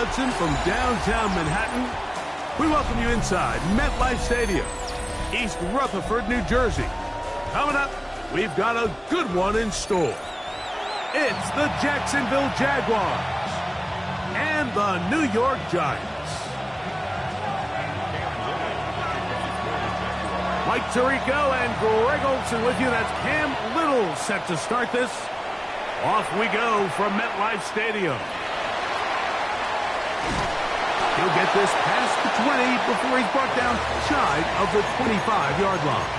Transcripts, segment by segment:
Johnson from downtown Manhattan. We welcome you inside MetLife Stadium, East Rutherford, New Jersey. Coming up, we've got a good one in store. It's the Jacksonville Jaguars and the New York Giants. Mike Tirico and Greg Olsen with you. That's Cam Little set to start this. Off we go from MetLife Stadium. He'll get this past the 20 before he's brought down shy of the 25-yard line.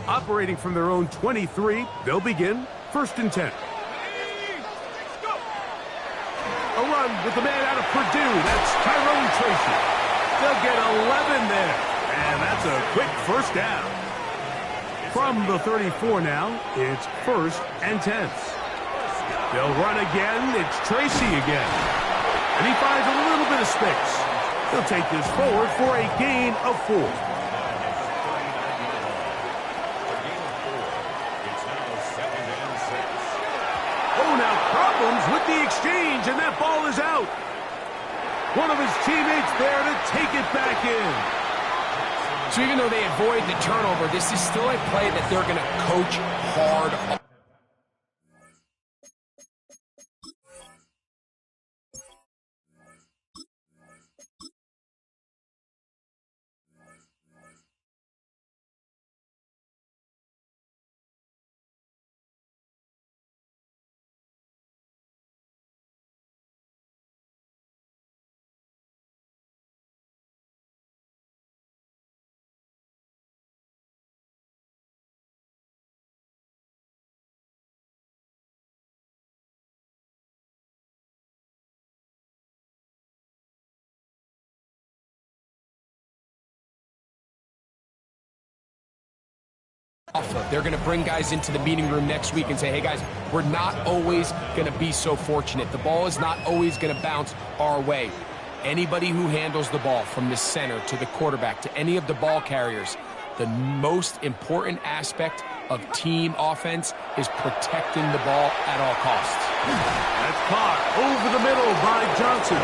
Operating from their own 23, they'll begin 1st and 10. A run with the man out of Purdue. That's Tyrone Tracy. They'll get 11 there. And that's a quick first down. From the 34 now, it's 1st and 10. They'll run again. It's Tracy again. And he finds a little bit of space. He'll take this forward for a gain of 4. With the exchange, and that ball is out. One of his teammates there to take it back in. So even though they avoid the turnover, this is still a play that they're going to coach hard. They're going to bring guys into the meeting room next week and say, hey guys, we're not always going to be so fortunate. The ball is not always going to bounce our way. Anybody who handles the ball from the center to the quarterback to any of the ball carriers, the most important aspect of team offense is protecting the ball at all costs. That's caught over the middle by Johnson.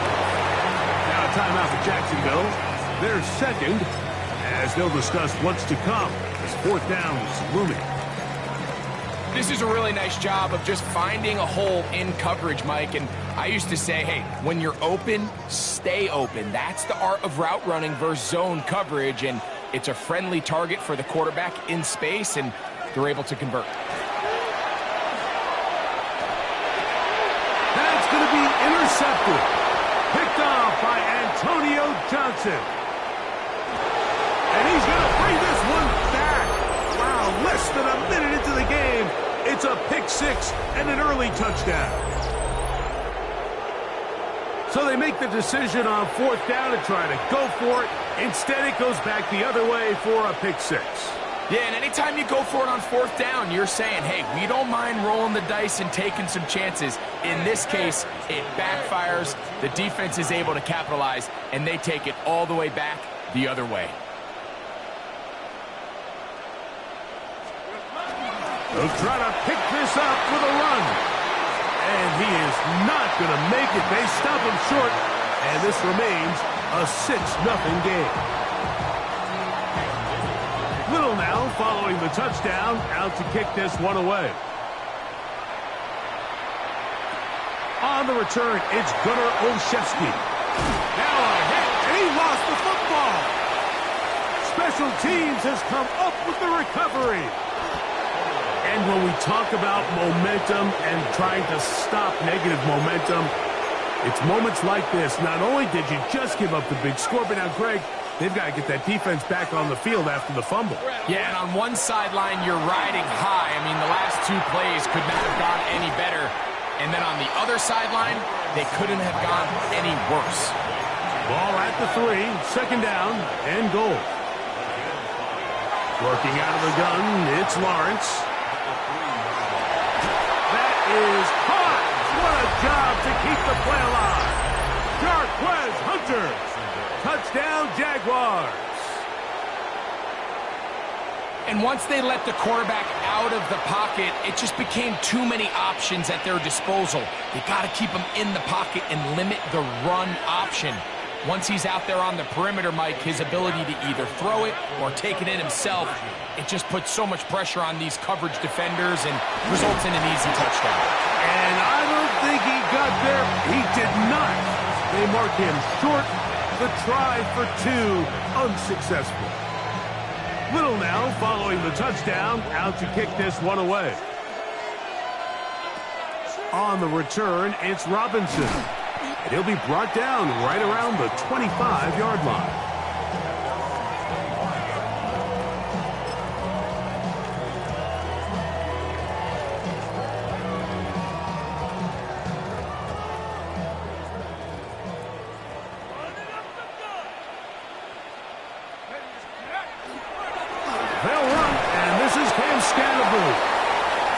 Now a timeout for Jacksonville. They're second as they'll discuss what's to come. 4th down is looming. This is a really nice job of just finding a hole in coverage, Mike. And I used to say, hey, when you're open, stay open. That's the art of route running versus zone coverage. And it's a friendly target for the quarterback in space, and they're able to convert. That's going to be intercepted. Picked off by Antonio Johnson. And he's going to bring this one back. Wow, less than a minute into the game. It's a pick 6 and an early touchdown. So they make the decision on 4th down to try to go for it. Instead, it goes back the other way for a pick 6. Yeah, and anytime you go for it on 4th down, you're saying, hey, we don't mind rolling the dice and taking some chances. In this case, it backfires. The defense is able to capitalize, and they take it all the way back the other way. They'll try to pick this up with a run. And he is not going to make it. They stop him short. And this remains a 6-0 game. Little now following the touchdown, out to kick this one away. On the return, it's Gunnar Olszewski. Now a hit, and he lost the football. Special teams has come up with the recovery. And when we talk about momentum and trying to stop negative momentum, it's moments like this. Not only did you just give up the big score, but now, Greg, they've got to get that defense back on the field after the fumble. Yeah, and on one sideline, you're riding high. I mean, the last 2 plays could not have gone any better. And then on the other sideline, they couldn't have gone any worse. Ball at the 3, 2nd down, and goal. Working out of the gun, it's Lawrence. That is caught. What a job to keep the play alive. Jarquez Hunter. Touchdown, Jaguars. And once they let the quarterback out of the pocket, it just became too many options at their disposal. They got to keep him in the pocket and limit the run option. Once he's out there on the perimeter, Mike, his ability to either throw it or take it in himself, it just puts so much pressure on these coverage defenders and results in an easy touchdown. And I don't think he got there. He did not. They mark him short. The try for two, unsuccessful. Little now following the touchdown, out to kick this one away. On the return, it's Robinson. And he'll be brought down right around the 25-yard line. They'll run, and this is Cam Scannable.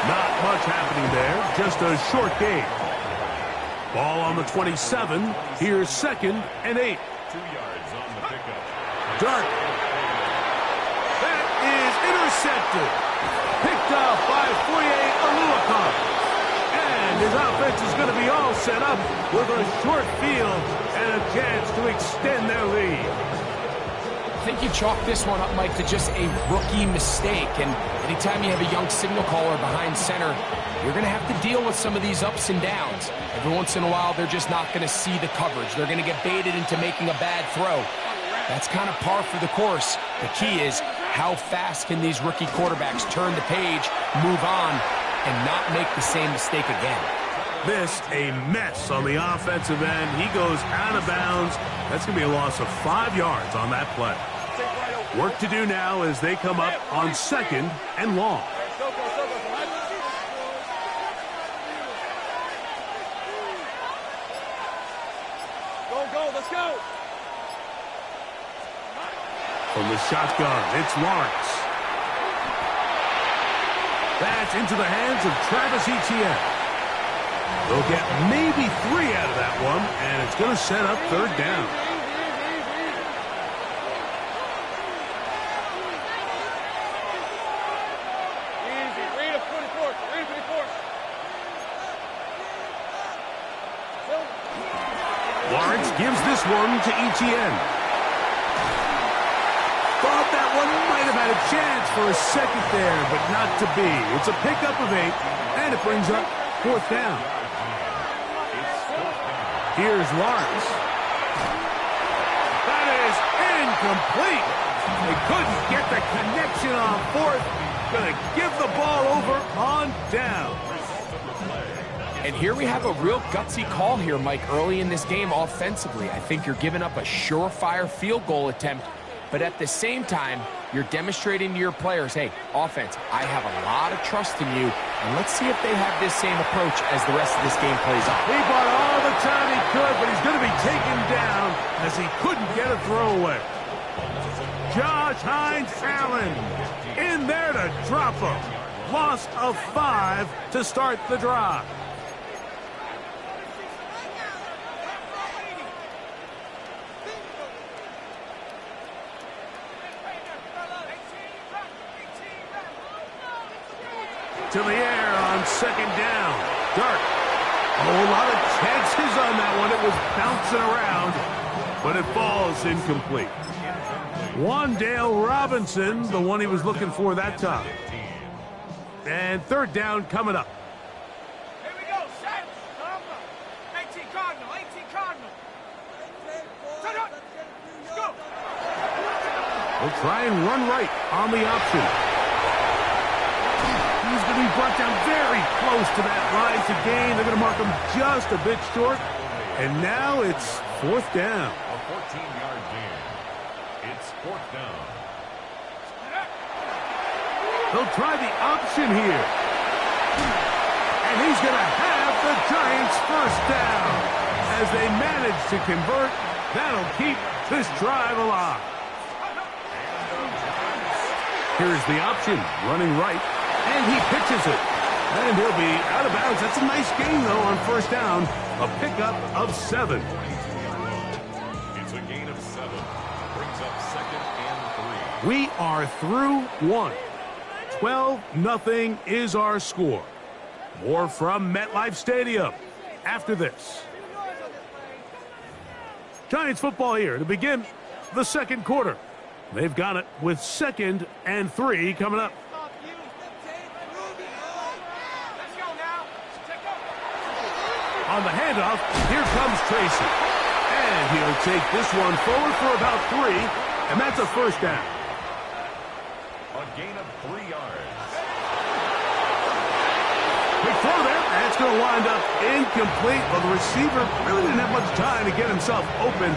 Not much happening there, just a short gain. Ball on the 27. Here's 2nd and 8. 2 yards on the pickup. Dart. That is intercepted. Picked up by Foye Oluokun. And his offense is going to be all set up with a short field and a chance to extend their lead. I think you chalk this one up, Mike, to just a rookie mistake. And anytime you have a young signal caller behind center, you're going to have to deal with some of these ups and downs. Every once in a while, they're just not going to see the coverage. They're going to get baited into making a bad throw. That's kind of par for the course. The key is how fast can these rookie quarterbacks turn the page, move on, and not make the same mistake again. This a mess on the offensive end. He goes out of bounds. That's going to be a loss of 5 yards on that play. Work to do now as they come up on 2nd and long. Let's go. From the shotgun, it's Lawrence. That's into the hands of Travis Etienne. They'll get maybe 3 out of that one, and it's going to set up 3rd down. Easy. Read it 44. Read it 44. Lawrence gives this one to Etienne. Thought that one might have had a chance for a second there, but not to be. It's a pickup of 8, and it brings up 4th down. Here's Lawrence. That is incomplete. They couldn't get the connection on 4th. Going to give the ball over on down. And here we have a real gutsy call here, Mike, early in this game offensively. I think you're giving up a surefire field goal attempt, but at the same time, you're demonstrating to your players, hey, offense, I have a lot of trust in you, and let's see if they have this same approach as the rest of this game plays out. He bought all the time he could, but he's going to be taken down as he couldn't get a throwaway. Josh Hines-Allen in there to drop him. Loss of 5 to start the drive. To the air on 2nd down. Dart. A whole lot of chances on that one. It was bouncing around, but it falls incomplete. Wan'Dale Robinson, the one he was looking for that time. And 3rd down coming up. Here we go. Set. 18 Cardinal. 18 Cardinal. Set up. Let's go. They'll try and run right on the option. He's going to be brought down very close to that line to gain. They're going to mark him just a bit short. And now it's 4th down. A 14-yard gain. It's 4th down. They'll try the option here. And he's going to have the Giants' 1st down. As they manage to convert, that'll keep this drive alive. Here's the option, running right. And he pitches it. And he'll be out of bounds. That's a nice gain, though, on first down. A pickup of 7. It's a gain of 7. Brings up 2nd and 3. We are through 1. 12-0 is our score. More from MetLife Stadium after this. Giants football here to begin the second quarter. They've got it with 2nd and 3 coming up. On the handoff, here comes Tracy. And he'll take this one forward for about 3, and that's a first down. A gain of 3 yards. Big throw there, and it's going to wind up incomplete. Well, the receiver really didn't have much time to get himself open,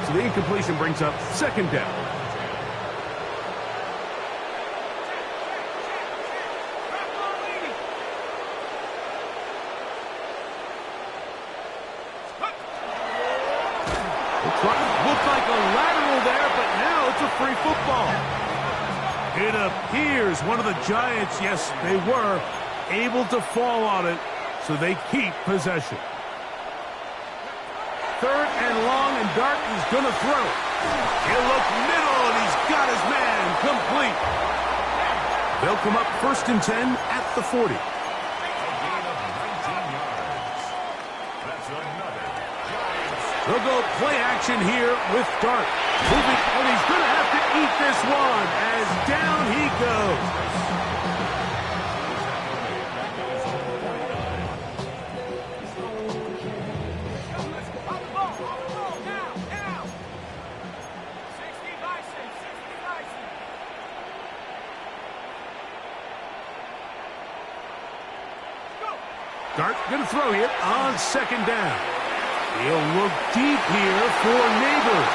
so the incompletion brings up 2nd down. Looked like a lateral there, but now it's a free football. It appears one of the Giants, yes, they were able to fall on it, so they keep possession. 3rd and long, and Dart is going to throw. He'll look middle, and he's got his man complete. They'll come up 1st and 10 at the 40. They'll go play action here with Dart. Moving, and he's going to have to eat this one as down he goes. Dart going to throw here on 2nd down. He'll look deep here for Neighbors.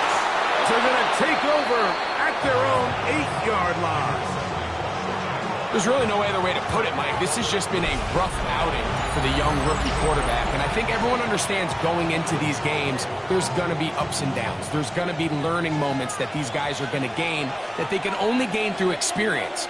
They're going to take over at their own 8-yard line. There's really no other way to put it, Mike. This has just been a rough outing for the young rookie quarterback. And I think everyone understands going into these games, there's going to be ups and downs. There's going to be learning moments that these guys are going to gain that they can only gain through experience.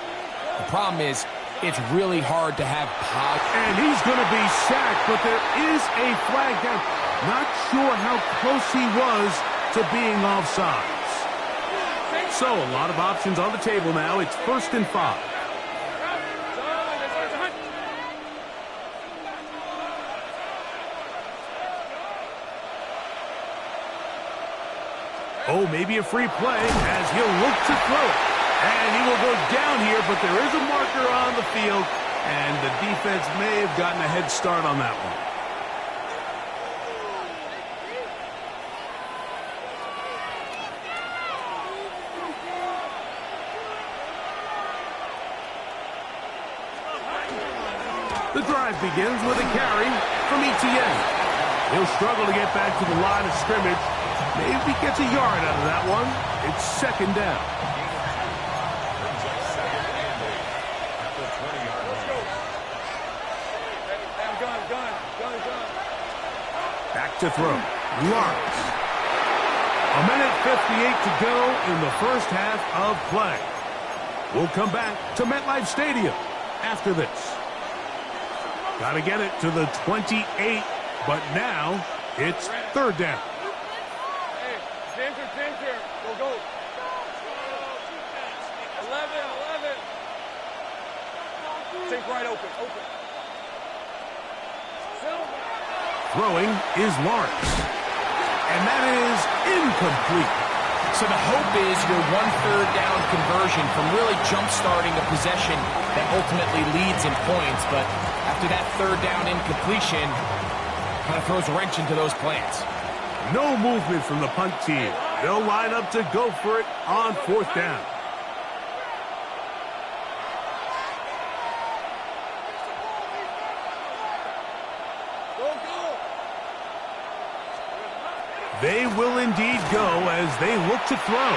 The problem is, it's really hard to have and he's going to be sacked, but there is a flag down. Not sure how close he was to being offsides. So a lot of options on the table now. It's 1st and 5. Oh, maybe a free play as he'll look to throw it. And he will go down here, but there is a marker on the field, and the defense may have gotten a head start on that one. The drive begins with a carry from Etienne. He'll struggle to get back to the line of scrimmage. Maybe gets a yard out of that one. It's 2nd down. Back to throw. Lawrence. 1:58 to go in the first half of play. We'll come back to MetLife Stadium after this. Got to get it to the 28, but now it's 3rd down. Hey, Ginger, go. 11. Take right open. Throwing is Lawrence. And that is incomplete. So the hope is your 1/3 down conversion from really jump-starting a possession that ultimately leads in points. But after that 3rd down incompletion, kind of throws a wrench into those plans. No movement from the punt team. They'll line up to go for it on 4th down. They will indeed go as they look to throw.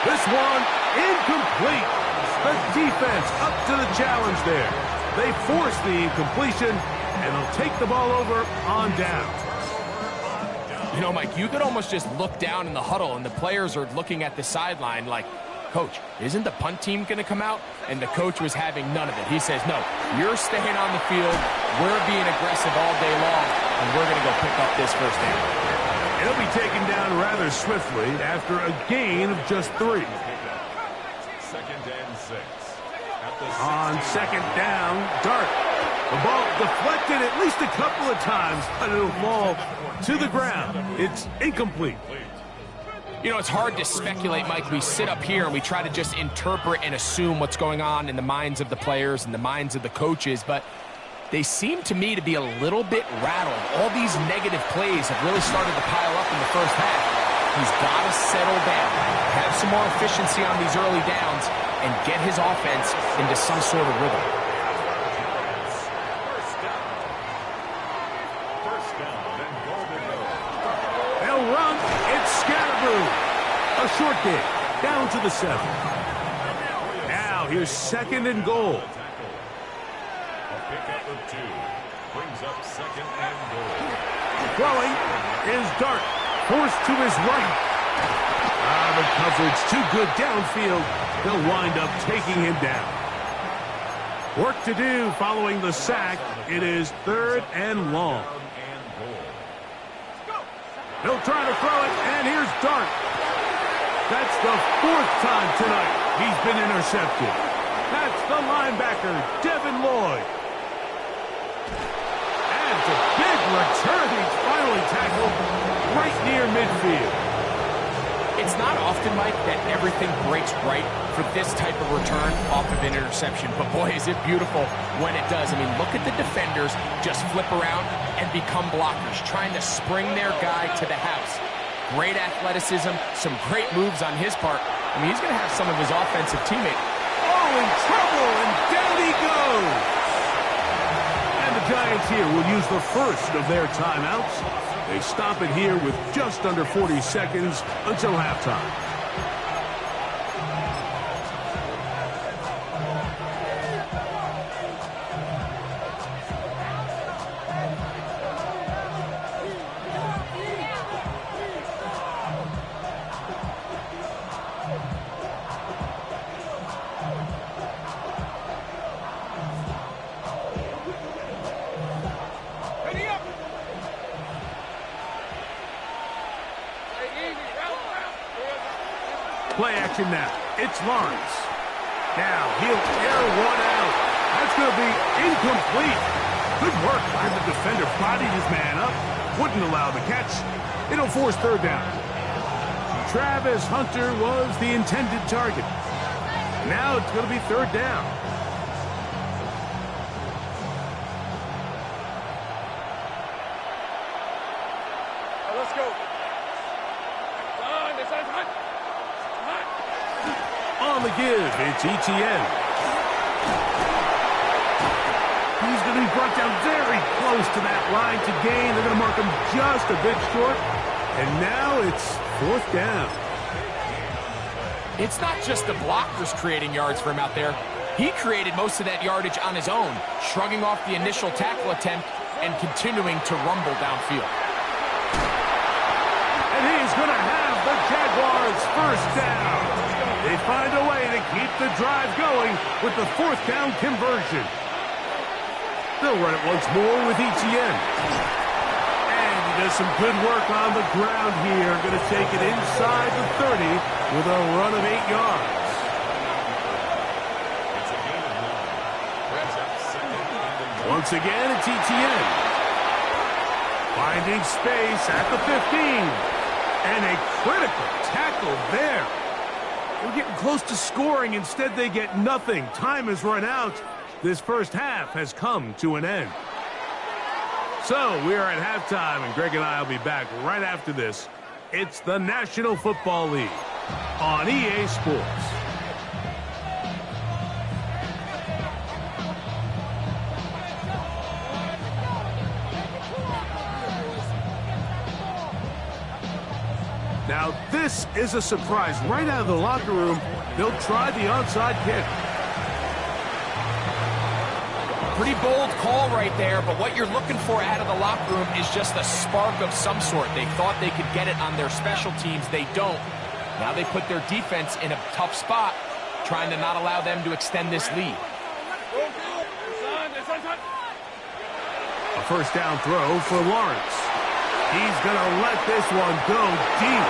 This one incomplete. The defense up to the challenge there. They force the incompletion, and they'll take the ball over on down. You know, Mike, you could almost just look down in the huddle, and the players are looking at the sideline like, "Coach, isn't the punt team going to come out?" And the coach was having none of it. He says, "No, you're staying on the field. We're being aggressive all day long, and we're going to go pick up this first down." He'll be taken down rather swiftly after a gain of just 3. 2nd and 6. At the On 2nd down, Dart. The ball deflected at least a couple of times, but it'll fall to the ground. It's incomplete. You know, it's hard to speculate, Mike. We sit up here and we try to just interpret and assume what's going on in the minds of the players and the minds of the coaches, but they seem to me to be a little bit rattled. All these negative plays have really started to pile up in the first half. He's got to settle down, have some more efficiency on these early downs, and get his offense into some sort of rhythm. First down and goal to go. They'll run. It's Scatterboo. A short gain. Down to the 7. Now here's 2nd and goal. A pickup of 2. Brings up 2nd and goal. Throwing is Dart. Forced to his right. The coverage too good downfield. They'll wind up taking him down. Work to do following the sack. It is 3rd and long. They'll try to throw it, and here's Dart. That's the 4th time tonight he's been intercepted. That's the linebacker, Devin Lloyd. And it's a big return. He's finally tackled right near midfield. It's not often, Mike, that everything breaks right for this type of return off of an interception. But, boy, is it beautiful when it does. I mean, look at the defenders just flip around and become blockers, trying to spring their guy to the house. Great athleticism, some great moves on his part. I mean, he's going to have some of his offensive teammates. Oh, in trouble, and down he goes. And the Giants here will use the first of their timeouts. They stop it here with just under 40 seconds until halftime. Play action now. It's Lawrence. Now he'll air one out. That's going to be incomplete. Good work by the defender. Bodied his man up. Wouldn't allow the catch. It'll force 3rd down. Travis Hunter was the intended target. Now it's going to be 3rd down. Let's go. On the give, it's ETN. He's going to be brought down very close to that line to gain. They're going to mark him just a bit short. And now it's 4th down. It's not just the blockers creating yards for him out there. He created most of that yardage on his own, shrugging off the initial tackle attempt and continuing to rumble downfield. And he's going to have the Jaguars' first down. They find a way to keep the drive going with the 4th down conversion. They'll run it once more with ETN. And he does some good work on the ground here. Going to take it inside the 30 with a run of 8 yards. It's a gain of 9. Brings up 2nd and goal. Once again, it's ETN. Finding space at the 15. And a critical tackle there. They're getting close to scoring. Instead, they get nothing. Time has run out. This first half has come to an end. So we are at halftime, and Greg and I will be back right after this. It's the National Football League on EA Sports. Now, this is a surprise. Right out of the locker room, they'll try the onside kick. Pretty bold call right there, but what you're looking for out of the locker room is just a spark of some sort. They thought they could get it on their special teams. They don't. Now they put their defense in a tough spot, trying to not allow them to extend this lead. A first down throw for Lawrence. He's going to let this one go deep.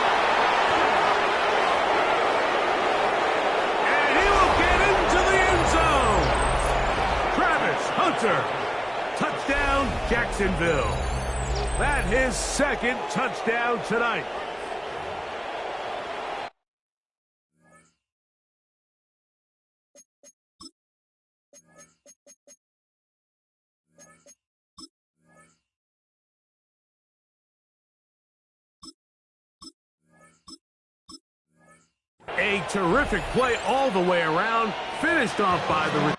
And he will get into the end zone. Travis Hunter. Touchdown, Jacksonville. That's his second touchdown tonight. A terrific play all the way around, finished off by the...